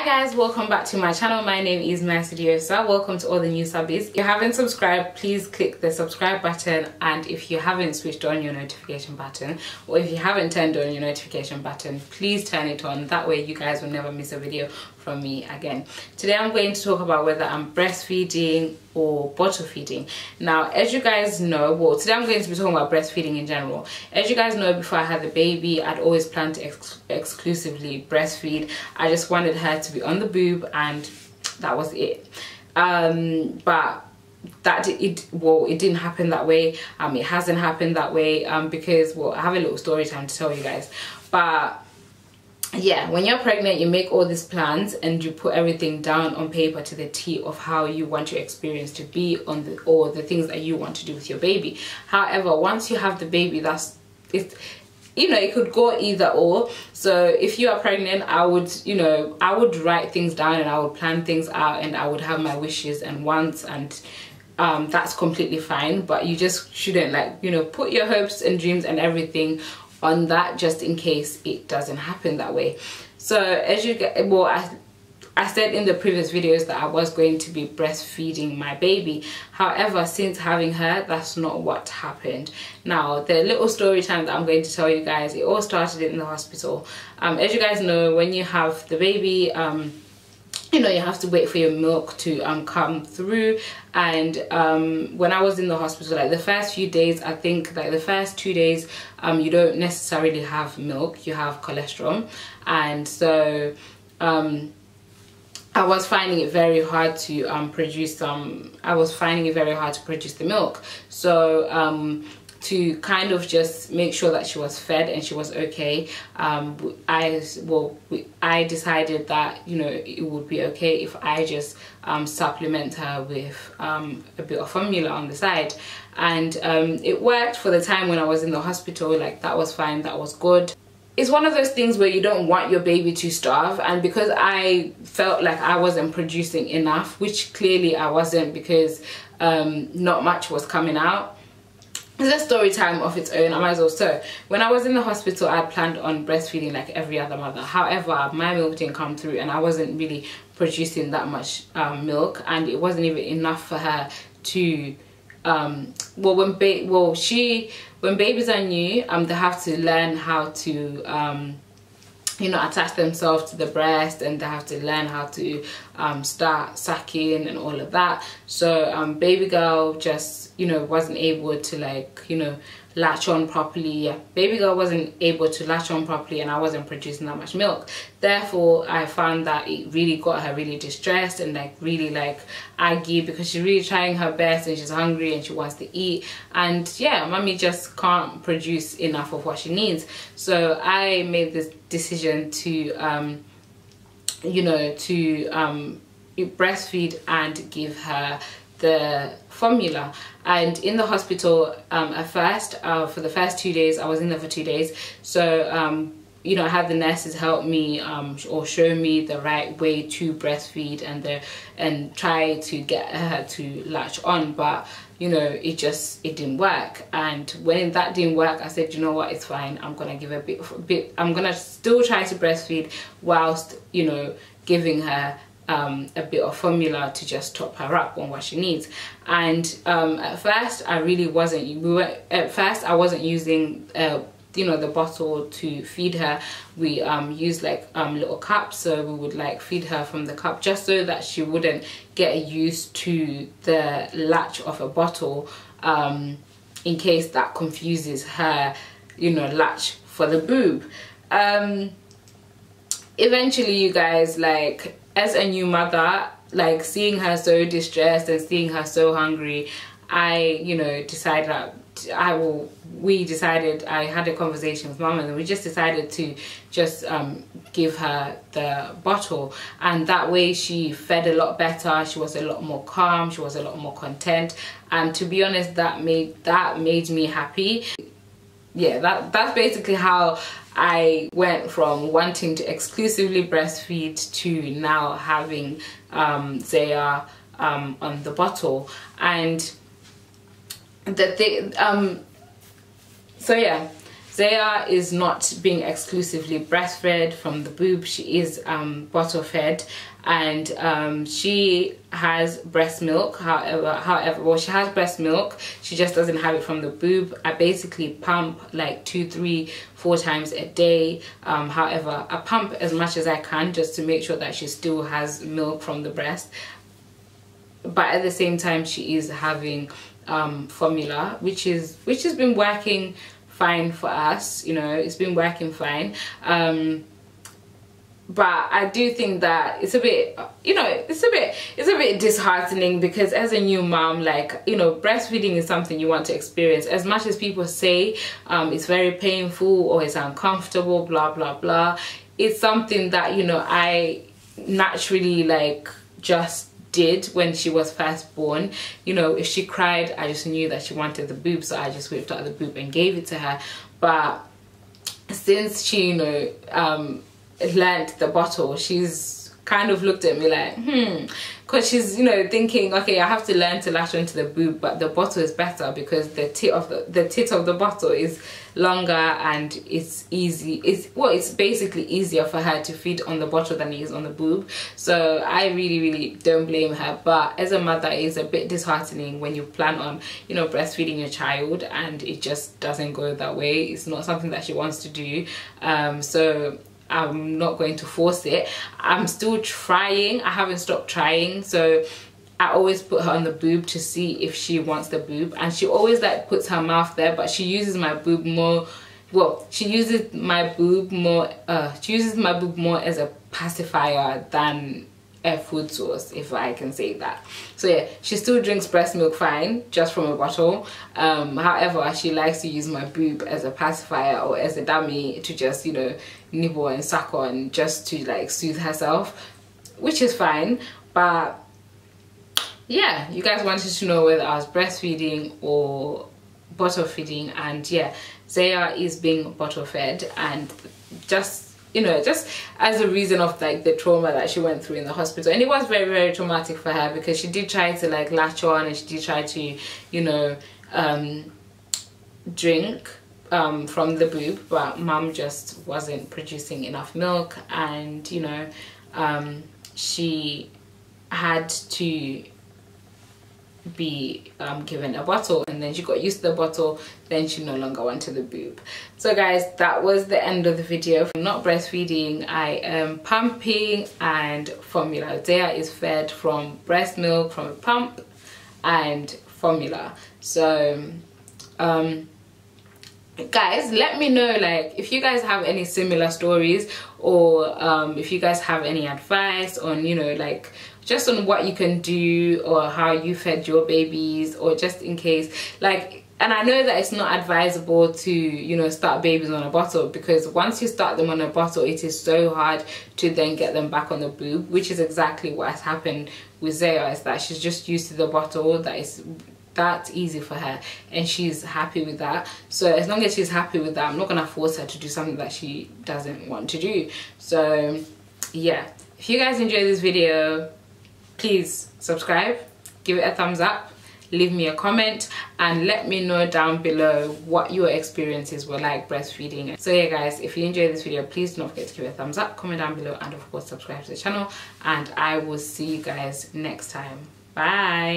guys, welcome back to my channel. My name is Diosa. Welcome to all the new subbies. If you haven't subscribed, please click the subscribe button, and if you haven't switched on your notification button, or if you haven't turned on your notification button, please turn it on. That way you guys will never miss a video from me again. Today I'm going to talk about whether I'm breastfeeding or bottle feeding. Now, as you guys know, well, today I'm going to be talking about breastfeeding in general. As you guys know, before I had the baby, I'd always planned to exclusively breastfeed. I just wanted her to be on the boob, and that was it. But it didn't happen that way. It hasn't happened that way because, well, I have a little story time to tell you guys. But yeah, when you're pregnant, you make all these plans and you put everything down on paper to the T of how you want your experience to be on the, or the things that you want to do with your baby. However, once you have the baby, it could go either or. So if you are pregnant, I would write things down and I would plan things out and I would have my wishes and wants, and that's completely fine. But you just shouldn't put your hopes and dreams and everything on that, just in case it doesn't happen that way. So as you get, well, I said in the previous videos that I was going to be breastfeeding my baby. However, since having her, that's not what happened. Now, the little story time that I'm going to tell you guys, it all started in the hospital. As you guys know, when you have the baby, you have to wait for your milk to come through. And when I was in the hospital, like the first few days, I think like the first 2 days, you don't necessarily have milk, you have cholesterol. And so I was finding it very hard to produce the milk. So to kind of just make sure that she was fed and she was okay, I decided that it would be okay if I just supplement her with a bit of formula on the side. And it worked for the time when I was in the hospital. Like, that was fine, that was good. It's one of those things where you don't want your baby to starve, and because I felt like I wasn't producing enough, which clearly I wasn't, because not much was coming out. It's a story time of its own, I might as well. So when I was in the hospital, I planned on breastfeeding like every other mother. However, my milk didn't come through and I wasn't really producing that much milk, and it wasn't even enough for her to when babies are new, they have to learn how to attach themselves to the breast, and they have to learn how to start sucking and all of that. So baby girl just wasn't able to latch on properly. Yeah, baby girl wasn't able to latch on properly, and I wasn't producing that much milk. Therefore, I found that it really got her really distressed and really aggy, because she's really trying her best and she's hungry and she wants to eat, and yeah, mommy just can't produce enough of what she needs. So I made this decision to breastfeed and give her the formula. And in the hospital, at first, for the first 2 days, I was in there for 2 days, so I had the nurses help me or show me the right way to breastfeed and try to get her to latch on. But it didn't work. And when that didn't work, I said, you know what, it's fine, I'm gonna give a bit I'm gonna still try to breastfeed whilst giving her a bit of formula to just top her up on what she needs. And at first I wasn't using the bottle to feed her. We used little cups, so we would feed her from the cup, just so that she wouldn't get used to the latch of a bottle, in case that confuses her latch for the boob. Eventually, you guys, as a new mother, seeing her so distressed and seeing her so hungry, I decided that I had a conversation with mom, and we just decided to just give her the bottle, and that way she fed a lot better, she was a lot more calm, she was a lot more content, and to be honest, that made me happy. Yeah, that's basically how I went from wanting to exclusively breastfeed to now having Zaya on the bottle. And the thing, so yeah, Zaya is not being exclusively breastfed from the boob. She is bottle fed, and she has breast milk. However, well, she has breast milk, she just doesn't have it from the boob. I basically pump like 2, 3, 4 times a day. However, I pump as much as I can just to make sure that she still has milk from the breast, but at the same time she is having formula, which has been working fine for us. You know, it's been working fine. But I do think that it's a bit, you know, it's a bit disheartening, because as a new mom, like, you know, breastfeeding is something you want to experience. As much as people say it's very painful or it's uncomfortable, blah blah blah, it's something that, you know, I naturally like just did when she was first born. You know, if she cried, I just knew that she wanted the boob, so I just whipped out the boob and gave it to her. But since she, you know, learned the bottle, she's kind of looked at me like, because she's, you know, thinking, okay, I have to learn to latch onto the boob, but the bottle is better because the tit of the bottle is longer and it's easy. It's basically easier for her to feed on the bottle than it is on the boob. So I really don't blame her. But as a mother, it's a bit disheartening when you plan on, you know, breastfeeding your child and it just doesn't go that way. It's not something that she wants to do. So I'm not going to force it. I'm still trying. I haven't stopped trying. So I always put her on the boob to see if she wants the boob, and she always like puts her mouth there, but she uses my boob more. Well, she uses my boob more as a pacifier than a food source, if I can say that. So yeah, she still drinks breast milk fine, just from a bottle. However, she likes to use my boob as a pacifier or as a dummy to just, you know, nibble and suck on, just to like soothe herself, which is fine. But yeah, you guys wanted to know whether I was breastfeeding or bottle feeding, and yeah, Zaya is being bottle fed, and just, you know, just as a reason of like the trauma that she went through in the hospital. And it was very traumatic for her, because she did try to like latch on, and she did try to, you know, drink from the boob, but mum just wasn't producing enough milk, and you know, she had to be given a bottle, and then she got used to the bottle, then she no longer wanted the boob. So guys, that was the end of the video. I'm not breastfeeding, I am pumping and formula. Zaya is fed from breast milk, from a pump and formula. So guys, let me know like if you guys have any similar stories, or if you guys have any advice on, you know, like just on what you can do or how you fed your babies, or just in case, like, and I know that it's not advisable to, you know, start babies on a bottle, because once you start them on a bottle, it is so hard to then get them back on the boob, which is exactly what has happened with Zaya, is that she's just used to the bottle. That's easy for her, and she's happy with that. So as long as she's happy with that, I'm not gonna force her to do something that she doesn't want to do. So yeah, if you guys enjoyed this video, please subscribe, give it a thumbs up, leave me a comment, and let me know down below what your experiences were like breastfeeding. So yeah guys, if you enjoyed this video, please don't forget to give it a thumbs up, comment down below, and of course subscribe to the channel, and I will see you guys next time. Bye.